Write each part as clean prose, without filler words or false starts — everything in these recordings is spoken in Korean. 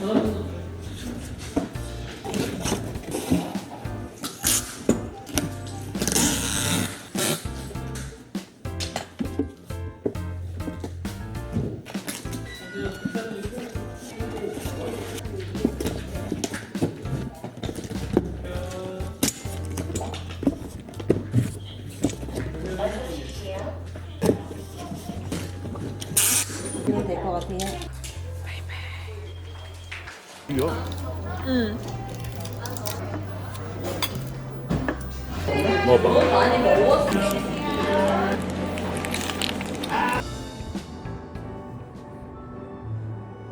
이거 될 것 같아요. 이거? 응. 먹어봐. 많이 먹었어.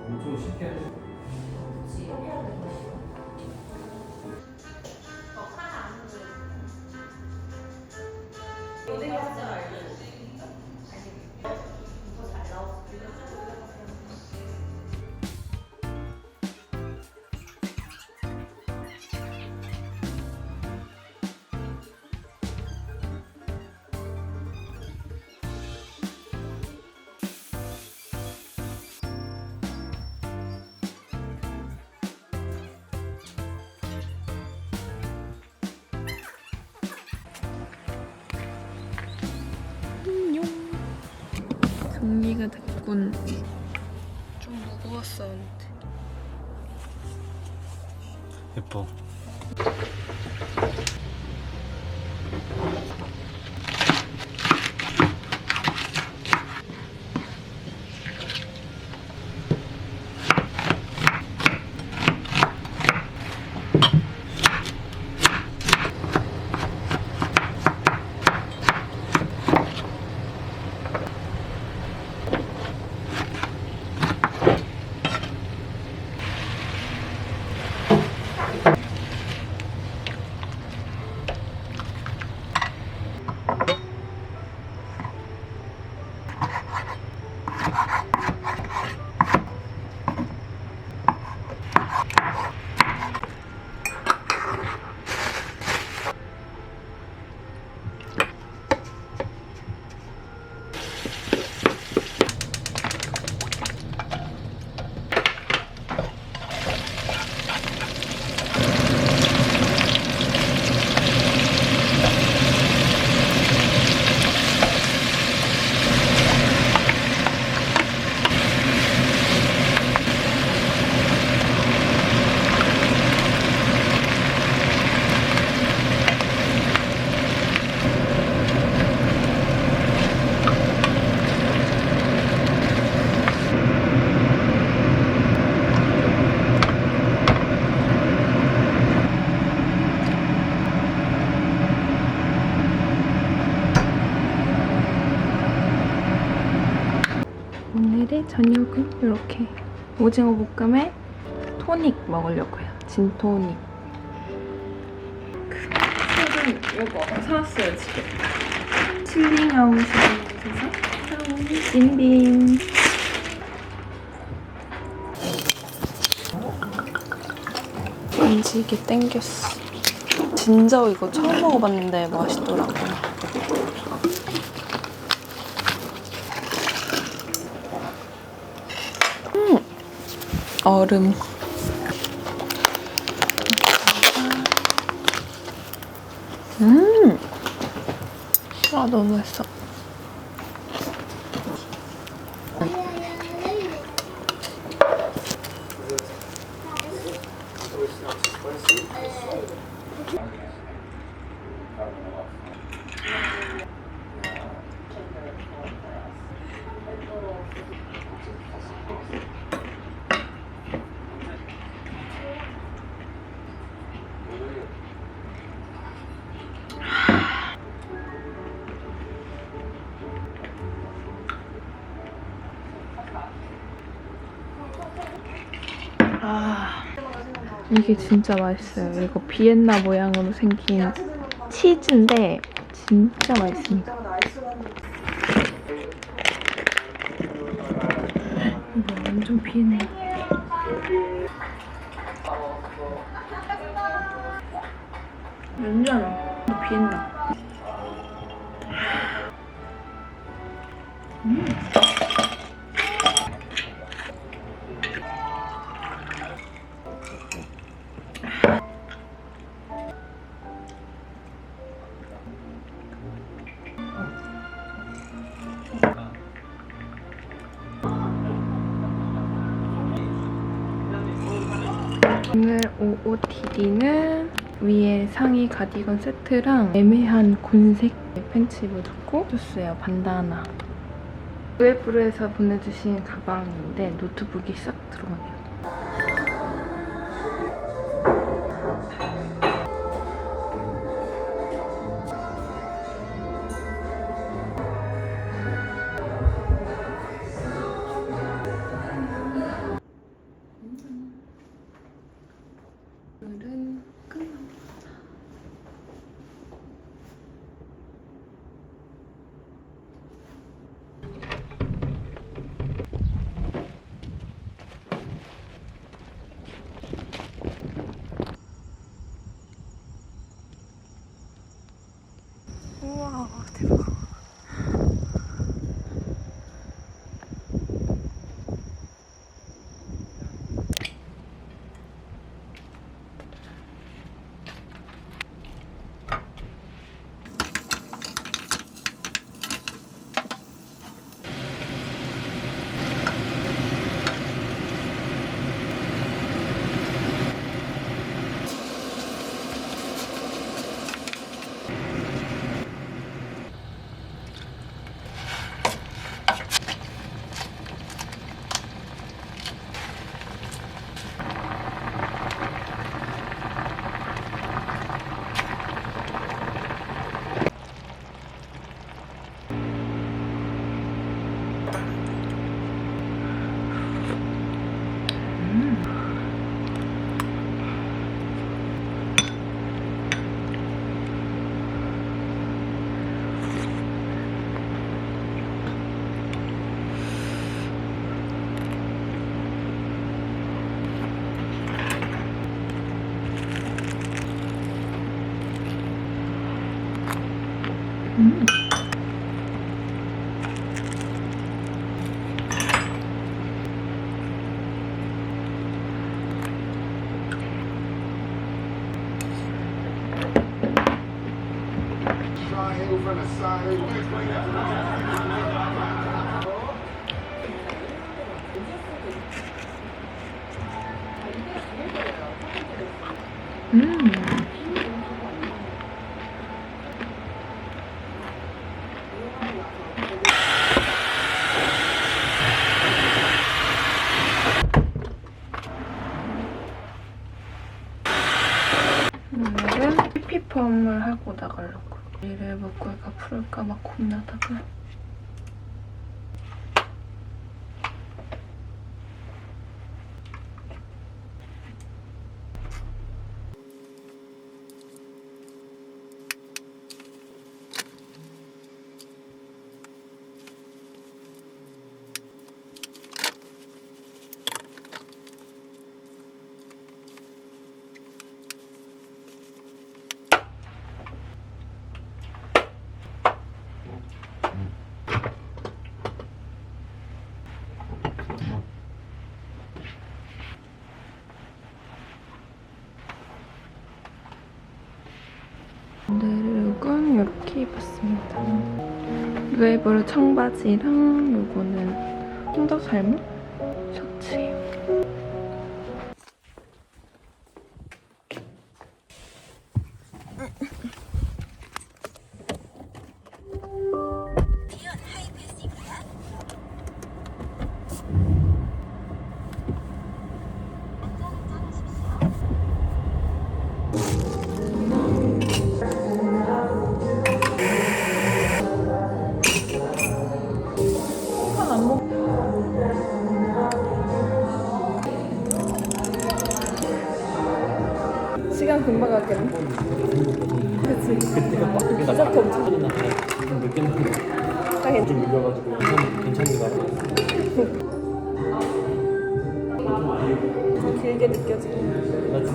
엄청 신기하네. 정리가 됐군. 좀 무거웠었는데. 예뻐. 오늘의 저녁은 이렇게 오징어 볶음에 토닉 먹으려고요. 진토닉. 술은 이거 사왔어요, 집에. 칠링아웃에서 사온 진빔. 왠지 이게 땡겼어. 진저 이거 처음 먹어봤는데 맛있더라고요. 얼음. 아, 너무 맛있어. 아, 이게 진짜 맛있어요. 이거 비엔나 모양으로 생긴 치즈인데 진짜 맛있습니다. 이거 완전 비엔나. 완전 비엔나. 오늘 OOTD는 위에 상의 가디건 세트랑 애매한 곤색 팬츠 입어줬고 줬어요. 반다나. 웨브로에서 보내주신 가방인데 노트북이 싹 들어가네요. 오늘은 끝납니다. 우와, 대박. Triangle from the side. 오늘은 피피펌을 하고 나가려고. 이를 묶을까 풀을까 막 고민하다가 오늘은 이렇게 입었습니다. 루에브르 청바지랑 요거는 혼자 삶은 셔츠예요. 시간 금방 갔겠네. 그치? 그때가 빠르게 나 시작도 엄청 늦게 먹는 딱 괜찮아. 좀 밀려가지고 괜찮은가? 더 길게 느껴져. 맞아.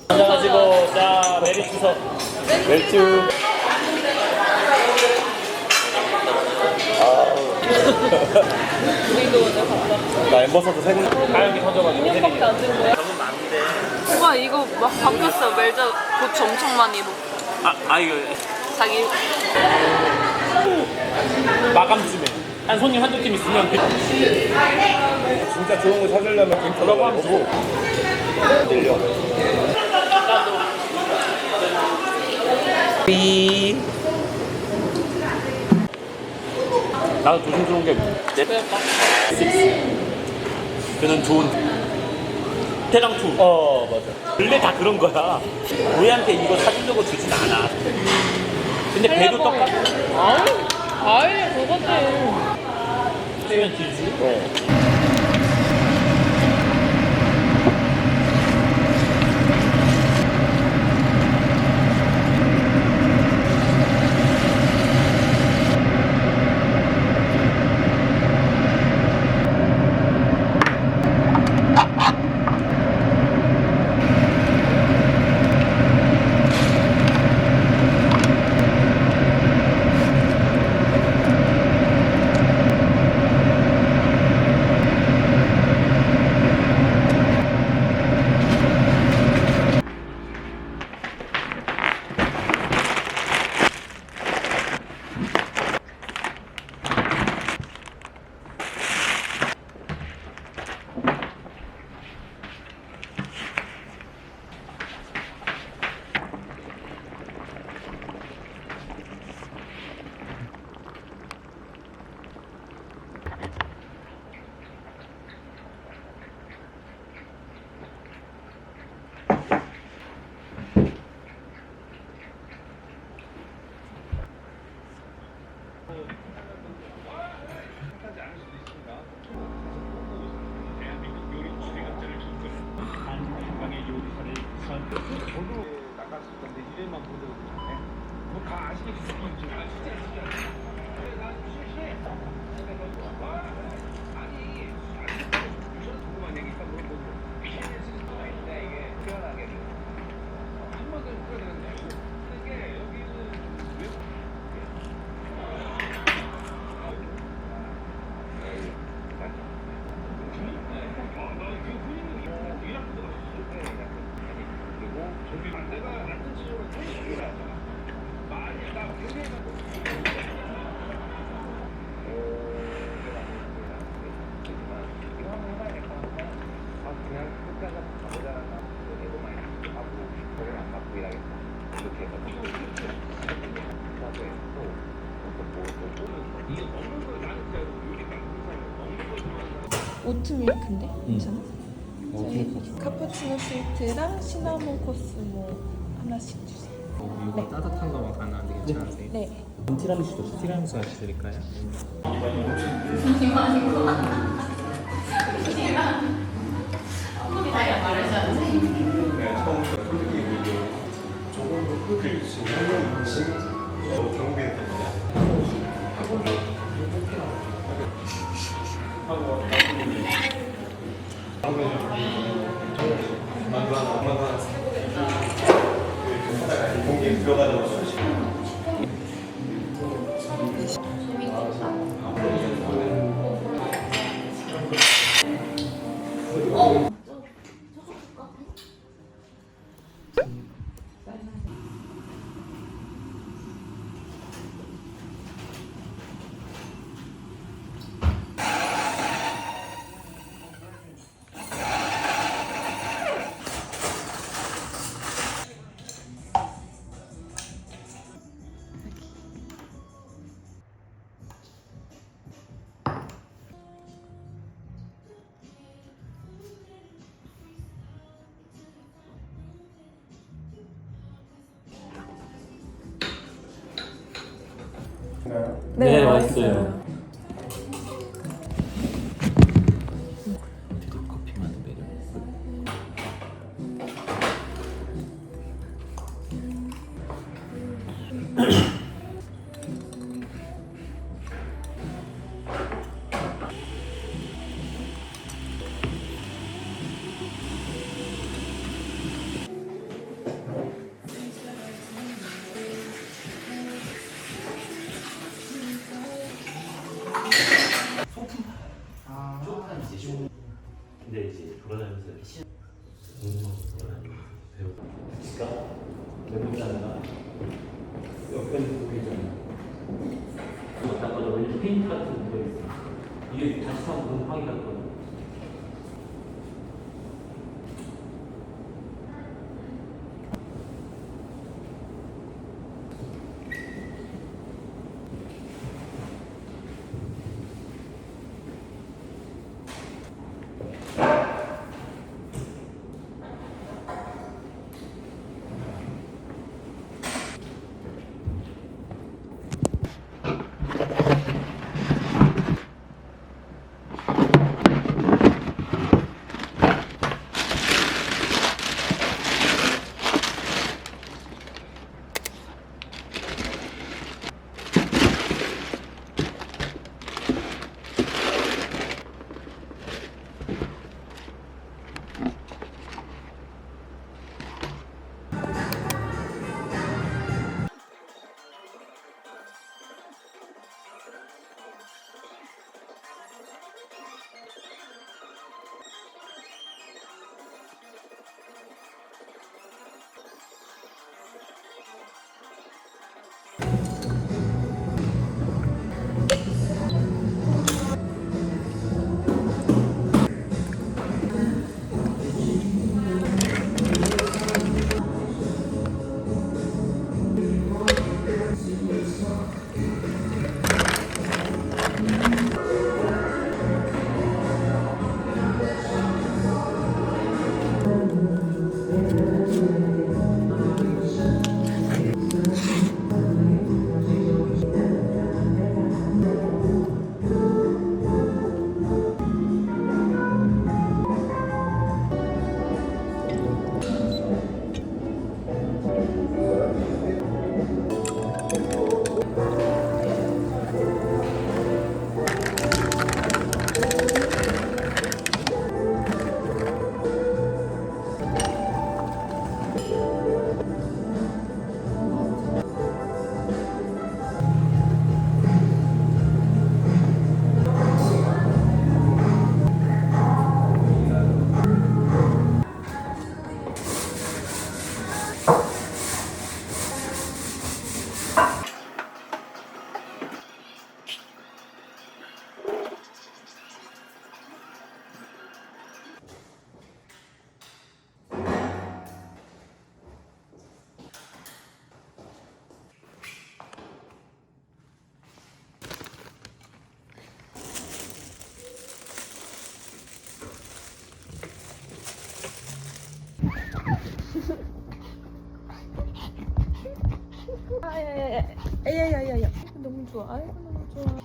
앉아가지고 자 메리 주석 멜튜 나 엠버서드 세금 가연이 터져가지고 인형밖에 안 든 거야? 저는 맞는데 와 이거 막 바뀌었어. 멜자 고추 엄청 많이 넣고. 이거 자기 마감쯤에 한 손님 한두 팀 있으면 진짜 좋은 거 찾으려면 뭐라고 하면 좋고 들려. 나도 조심스러운 게 그는 좋은 태랑2 맞아. 원래 다 그런 거야. 우리한테 이거 사준다고 주진 않아. 근데 배도 똑같아. 아이 그거지. 쓰면 길지. 오트 밀크인데 괜찮아? 카푸치노 스위트랑 시나몬 코스 하나씩 주세요. 이거 따뜻한 거만 가능한데 괜찮으세요? 네. 티라미수도 좋지. 티라미수 같이 드릴까요? 네, 맛있어요. 근데 이제 돌아다니면서 돌아다니면서 배우고 그니까 외국자가 옆에는 보이잖아. 아까 왠지 페인트 같은 거 있어. 이게 다시 한번 곰팡이 같거든. 야야야야야 너무 좋아. 아이고 너무 좋아.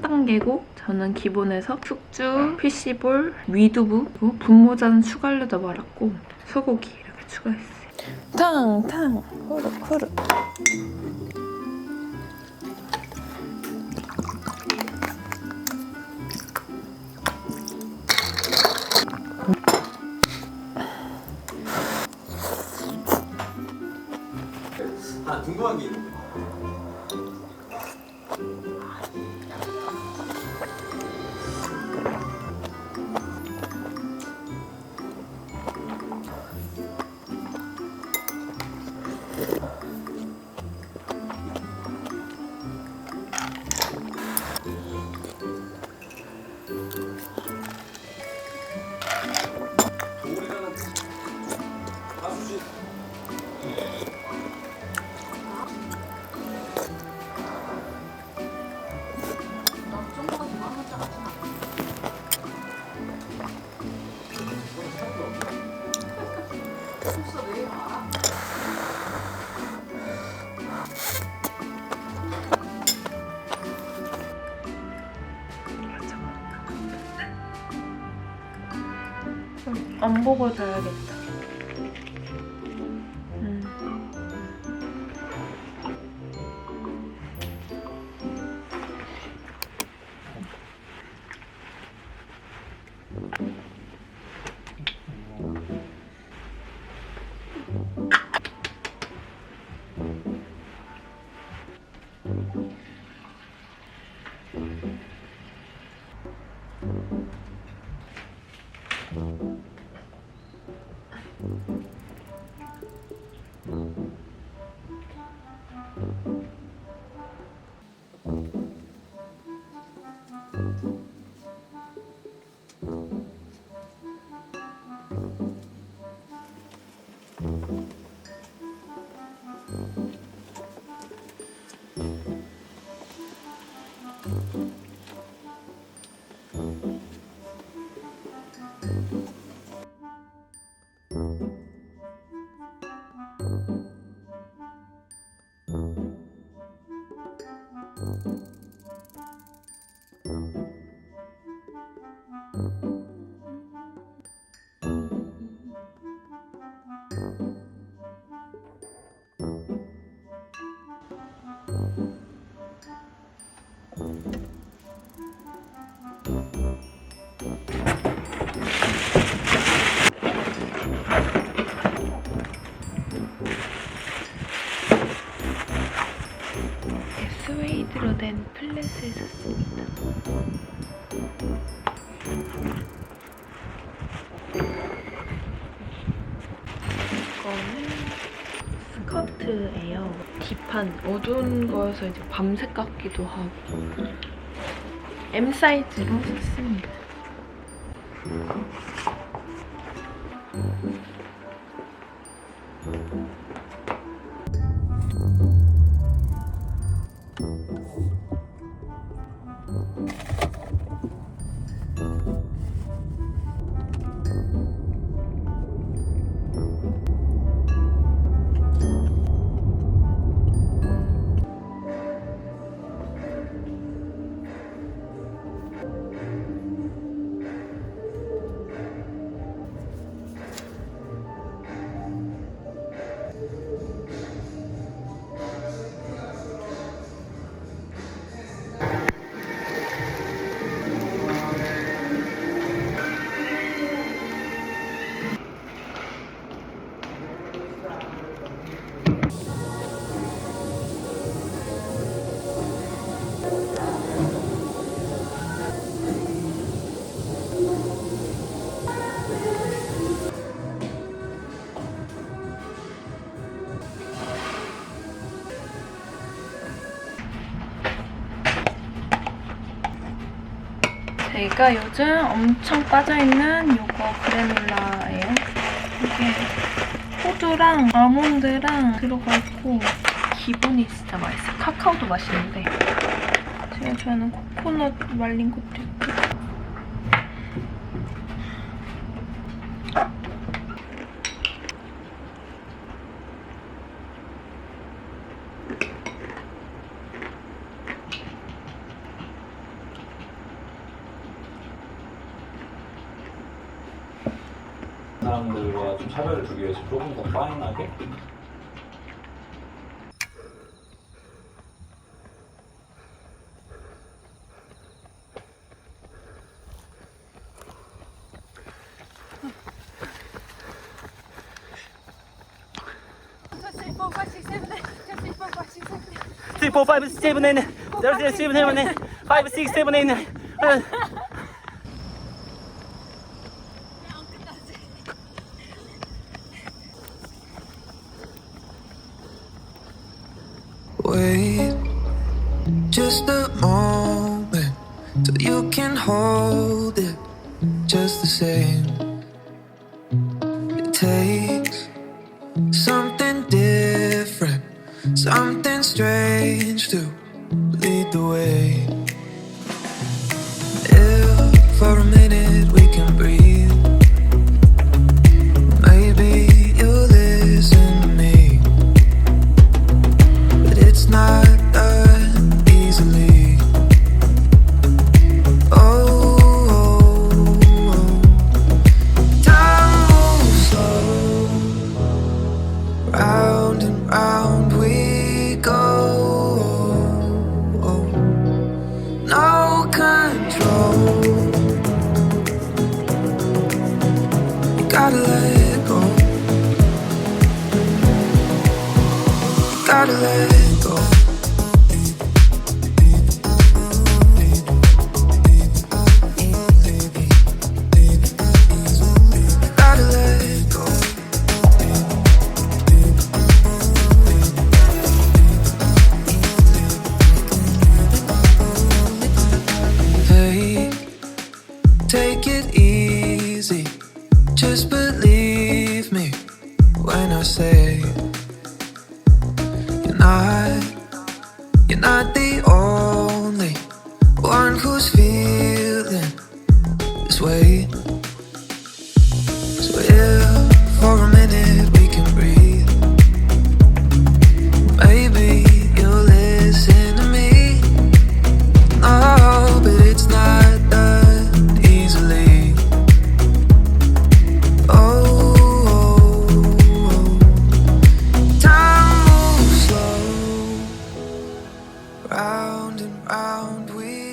단계고 저는 기본에서 숙주, 피시볼, 위두부, 그리고 분모자는 추가하려다 말았고 소고기 이렇게 추가했어요. 탕탕 후룩후룩. 궁금한 게 있는데. 안 보고 자야겠다. 스웨이드로 된 플랫을 샀습니다. 이거는 스커트예요. 딥한 어두운 거여서 이제 밤색 같기도 하고 M 사이즈로 샀습니다. 제가 요즘 엄청 빠져있는 요거 그래놀라예요. 이게 호두랑 아몬드랑 들어가 있고 기본이 진짜 맛있어요. 카카오도 맛있는데 제가 좋아하는 코코넛 말린 것도 있고 사람들과 좀 차별을 두기 위해서 조금 더 파인하게 Three, four, five, six, seven, eight, there's seven, eight, 5, 6, 7, 8, 9. Wait just a moment till you can hold it just the same. It takes something different, something strange to lead the way. If for a minute we can breathe, maybe you'll listen to me. But it's not done easily. Gotta let go. Gotta let go. Gotta let go. Hey, take it easy. Just believe me when I say you're not the only one who's feeling this way. So if for a minute we can breathe, maybe you'll listen to me. No, but it's not that easily. Time moves slow, round and round we